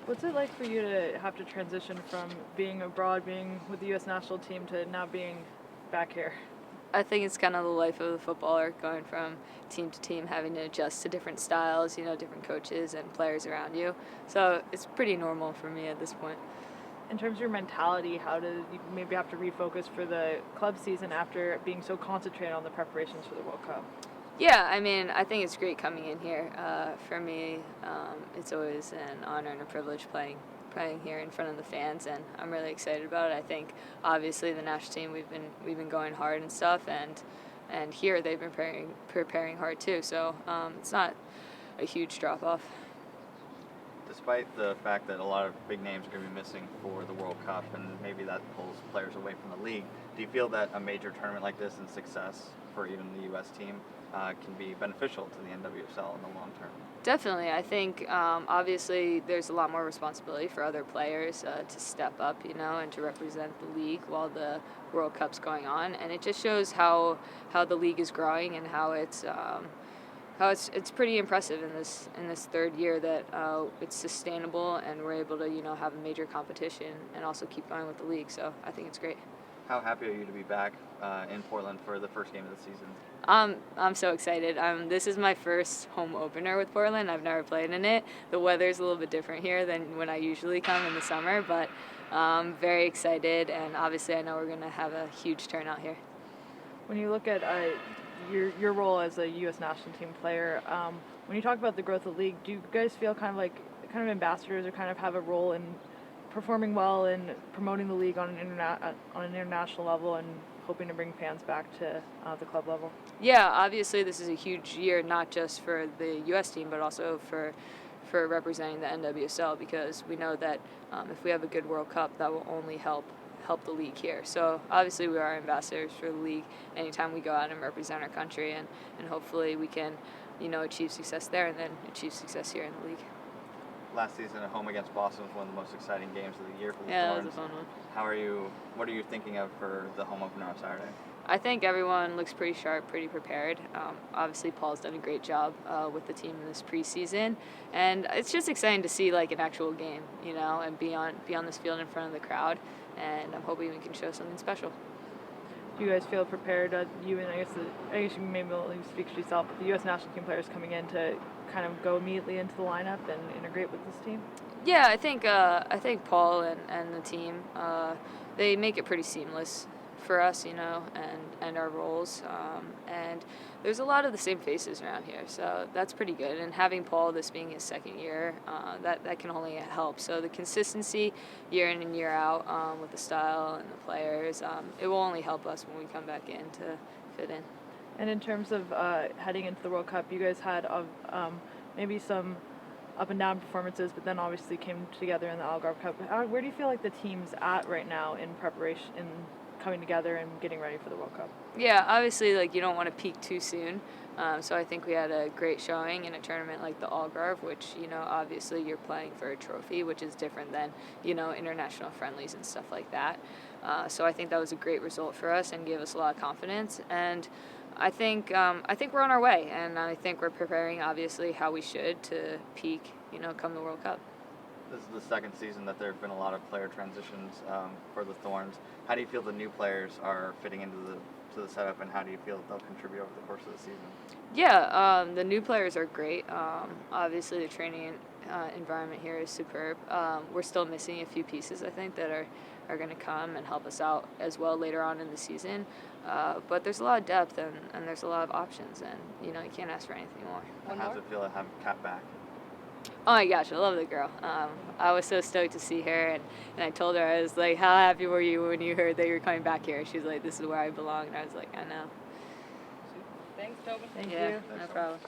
What's it like for you to have to transition from being abroad, being with the U.S. national team, to now being back here? I think it's kind of the life of the footballer, going from team to team, having to adjust to different styles, different coaches and players around you. So it's pretty normal for me at this point. In terms of your mentality, how do you maybe have to refocus for the club season after being so concentrated on the preparations for the World Cup? Yeah, I mean, I think it's great coming in here. For me, it's always an honor and a privilege playing here in front of the fans, and I'm really excited about it. I think obviously the national team, we've been going hard and stuff, and here they've been preparing hard too. So it's not a huge drop off. Despite the fact that a lot of big names are going to be missing for the World Cup, and maybe that pulls players away from the league, do you feel that a major tournament like this and success for even the U.S. team can be beneficial to the NWSL in the long term? Definitely. I think obviously there's a lot more responsibility for other players to step up, and to represent the league while the World Cup's going on. And it just shows how the league is growing and how it's pretty impressive in this third year that it's sustainable and we're able to have a major competition and also keep going with the league. So I think it's great. How happy are you to be back in Portland for the first game of the season? I'm so excited. This is my first home opener with Portland. I've never played in it. The weather's a little bit different here than when I usually come in the summer, but I'm very excited, and obviously I know we're going to have a huge turnout here. When you look at your role as a U.S. national team player, when you talk about the growth of the league, do you guys feel kind of ambassadors, or kind of have a role in performing well and promoting the league on an international level and hoping to bring fans back to the club level? Yeah, obviously this is a huge year, not just for the U.S. team, but also for representing the NWSL, because we know that if we have a good World Cup, that will only help the league here. So obviously we are ambassadors for the league anytime we go out and represent our country, and hopefully we can achieve success there and then achieve success here in the league. Last season at home against Boston was one of the most exciting games of the year for the Yeah, Thorns. that was a fun one. What are you thinking of for the home opener on Saturday? I think everyone looks pretty sharp, pretty prepared. Obviously, Paul's done a great job with the team in this preseason, and it's just exciting to see like an actual game, and be on this field in front of the crowd. And I'm hoping we can show something special. Do you guys feel prepared? You and I guess you maybe only speak for yourself, but the U.S. national team players coming in to kind of go immediately into the lineup and integrate with this team? Yeah, I think Paul and the team, they make it pretty seamless for us, and our roles. And there's a lot of the same faces around here, so that's pretty good. And having Paul, this being his second year, that can only help. So the consistency year in and year out with the style and the players, it will only help us when we come back in to fit in. And in terms of heading into the World Cup, you guys had maybe some up and down performances, but then obviously came together in the Algarve Cup. Where do you feel like the team's at right now in preparation, in coming together and getting ready for the World Cup? Yeah, obviously, you don't want to peak too soon. So I think we had a great showing in a tournament like the Algarve, which, obviously you're playing for a trophy, which is different than, international friendlies and stuff like that. So I think that was a great result for us and gave us a lot of confidence. And I think we're on our way, and I think we're preparing, obviously, how we should to peak, come the World Cup. This is the second season that there have been a lot of player transitions for the Thorns. How do you feel the new players are fitting into the setup, and how do you feel they'll contribute over the course of the season? Yeah, the new players are great. Obviously, the training environment here is superb. We're still missing a few pieces, I think, that are going to come and help us out as well later on in the season. But there's a lot of depth, and there's a lot of options, and you can't ask for anything more. How does it feel to have Kat back? Oh my gosh, I love the girl. I was so stoked to see her, and I told her, I was like, how happy were you when you heard that you were coming back here? She was like, this is where I belong, and I was like, I know. Thanks, Tobin. Thank you. No problem.